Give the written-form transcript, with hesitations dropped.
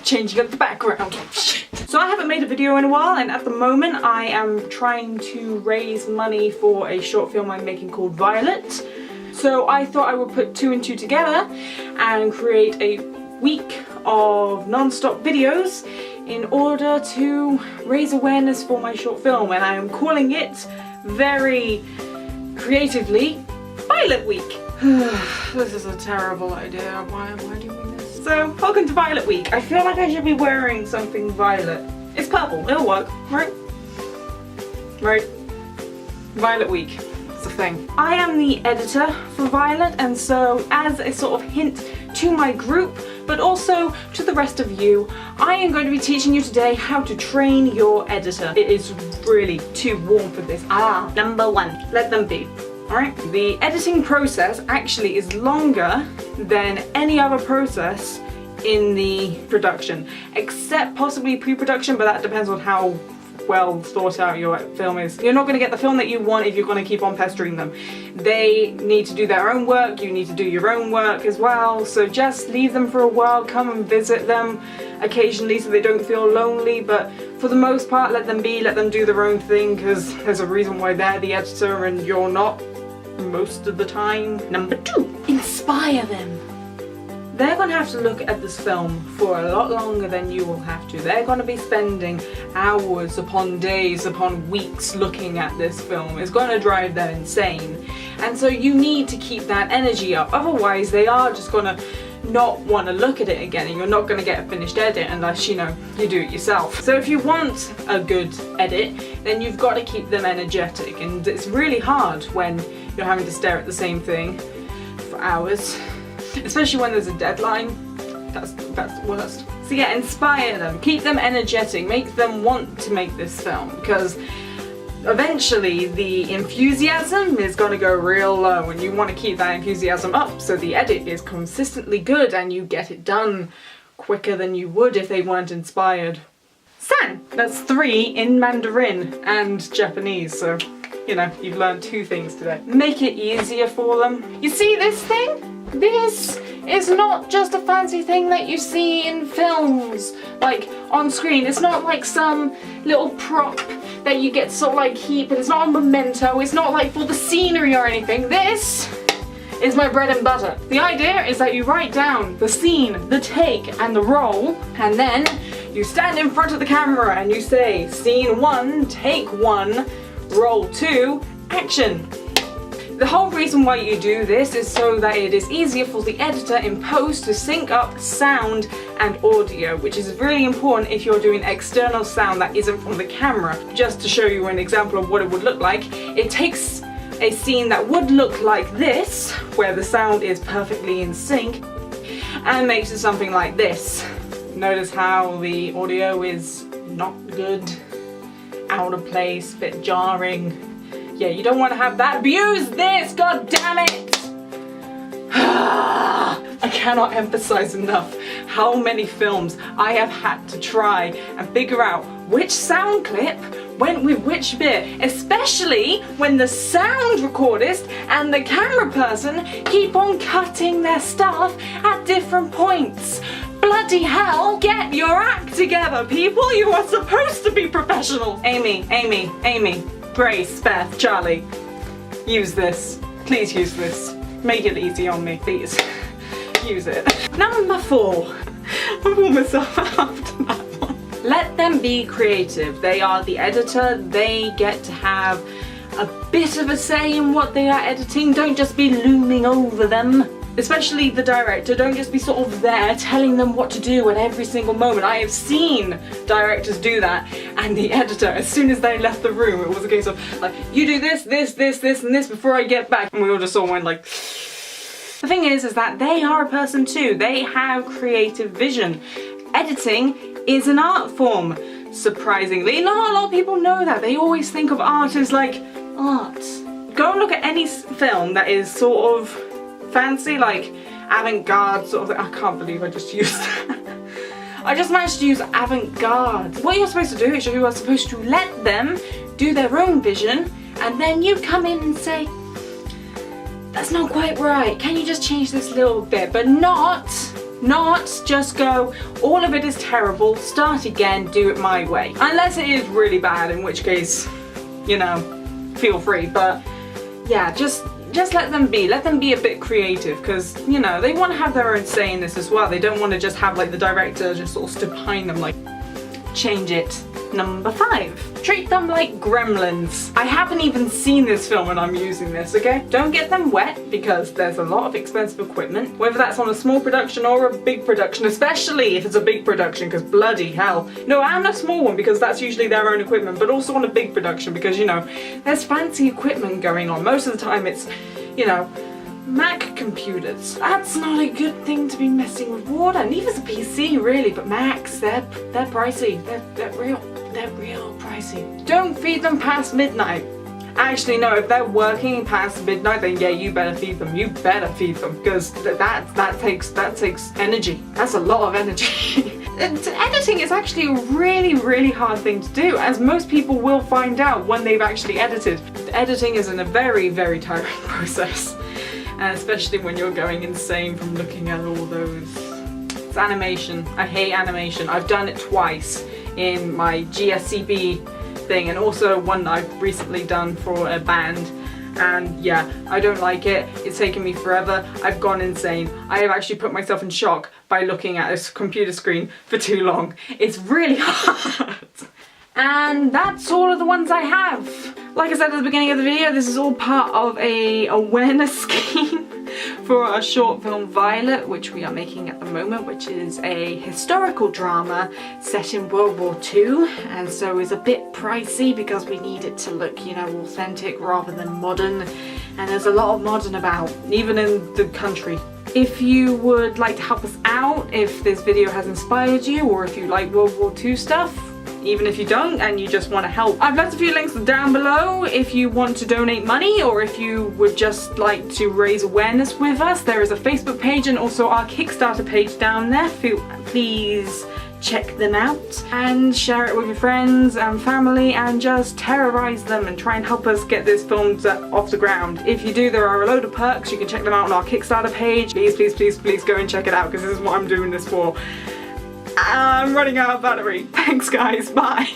changing up the background. So I haven't made a video in a while, and at the moment I am trying to raise money for a short film I'm making called Violet. So I thought I would put 2 and 2 together and create a week of non-stop videos in order to raise awareness for my short film, and I am calling it very creatively Violet Week. This is a terrible idea. Why am I doing this? So, welcome to Violet Week. I feel like I should be wearing something violet. It's purple, it'll work, right? Right? Violet Week. It's a thing. I am the editor for Violet, and so as a sort of hint to my group, but also to the rest of you, I am going to be teaching you today how to train your editor. It is really too warm for this. Number 1, let them be. Alright, the editing process actually is longer than any other process in the production, except possibly pre-production, but that depends on how well thought out your film is. You're not going to get the film that you want if you're going to keep on pestering them. They need to do their own work, you need to do your own work as well, so just leave them for a while, come and visit them occasionally so they don't feel lonely, but for the most part let them be, let them do their own thing, because there's a reason why they're the editor and you're not most of the time. Number 2, inspire them. They're going to have to look at this film for a lot longer than you will have to. They're going to be spending hours upon days upon weeks looking at this film. It's going to drive them insane. And so you need to keep that energy up. Otherwise they are just going to not want to look at it again, and you're not going to get a finished edit unless, you know, you do it yourself. So if you want a good edit, then you've got to keep them energetic, and it's really hard when you're having to stare at the same thing for hours. Especially when there's a deadline, that's the worst. So yeah, inspire them, keep them energetic, make them want to make this film, because eventually the enthusiasm is going to go real low, and you want to keep that enthusiasm up so the edit is consistently good and you get it done quicker than you would if they weren't inspired. San! That's 3 in Mandarin and Japanese, so you know, you've learned 2 things today. Make it easier for them. You see this thing? This is not just a fancy thing that you see in films, like on screen. It's not like some little prop that you get sort of like keep, and it's not a memento, it's not like for the scenery or anything. This is my bread and butter. The idea is that you write down the scene, the take, and the roll, and then you stand in front of the camera and you say, scene 1, take 1, roll 2, action. The whole reason why you do this is so that it is easier for the editor in post to sync up sound and audio, which is really important if you're doing external sound that isn't from the camera. Just to show you an example of what it would look like, it takes a scene that would look like this, where the sound is perfectly in sync, and makes it something like this. Notice how the audio is not good, out of place, a bit jarring. Yeah, you don't want to have that. Abuse this, god damn it! I cannot emphasize enough how many films I have had to try and figure out which sound clip went with which bit, especially when the sound recordist and the camera person keep on cutting their stuff at different points. Bloody hell, get your act together, people! You are supposed to be professional! Amy, Grace, Beth, Charlie, use this. Please use this. Make it easy on me, please. Use it. Number 4. I pulled myself after that one. Let them be creative. They are the editor. They get to have a bit of a say in what they are editing. Don't just be looming over them. Especially the director, don't just be sort of there telling them what to do at every single moment. I have seen directors do that, and the editor, as soon as they left the room, it was a case of like, you do this, and this before I get back, and we all just all went like. The thing is that they are a person too. They have creative vision. Editing is an art form, surprisingly. Not a lot of people know that. They always think of art as like art. Go and look at any film that is sort of fancy, like avant-garde sort of thing. I can't believe I just used that. I just managed to use avant-garde. What you're supposed to do is you are supposed to let them do their own vision, and then you come in and say, that's not quite right, can you just change this little bit? But not Not just go, all of it is terrible, start again, do it my way. Unless it is really bad, in which case, you know, feel free. But yeah, just let them be a bit creative, because, you know, they want to have their own say in this as well. They don't want to just have like the director just sort of stood behind them like, change it. Number 5. Treat them like gremlins. I haven't even seen this film and I'm using this, okay? Don't get them wet, because there's a lot of expensive equipment, whether that's on a small production or a big production, especially if it's a big production, because bloody hell. No, and a small one, because that's usually their own equipment, but also on a big production, because, you know, there's fancy equipment going on. Most of the time it's, you know, Mac computers. That's not a good thing to be messing with water. Neither's a PC really, but Macs, they're pricey. They're real pricey. Don't feed them past midnight. Actually no, if they're working past midnight, then yeah, you better feed them. You better feed them, because that takes energy. That's a lot of energy. Editing is actually a really hard thing to do, as most people will find out when they've actually edited. Editing is a very tiring process. Especially when you're going insane from looking at all those. It's animation. I hate animation. I've done it twice in my GSCB thing, and also one that I've recently done for a band. And yeah, I don't like it. It's taken me forever. I've gone insane. I have actually put myself in shock by looking at a computer screen for too long. It's really hard. And that's all of the ones I have. Like I said at the beginning of the video, this is all part of a awareness scheme for a short film Violet, which we are making at the moment, which is a historical drama set in World War II, and so is a bit pricey because we need it to look, you know, authentic rather than modern, and there's a lot of modern about, even in the country. If you would like to help us out, if this video has inspired you, or if you like World War II stuff, even if you don't and you just want to help, I've left a few links down below if you want to donate money, or if you would just like to raise awareness with us. There is a Facebook page and also our Kickstarter page down there. Please check them out and share it with your friends and family and just terrorize them and try and help us get this film off the ground. If you do, there are a load of perks. You can check them out on our Kickstarter page. Please go and check it out, because this is what I'm doing this for. I'm running out of battery. Thanks guys, bye.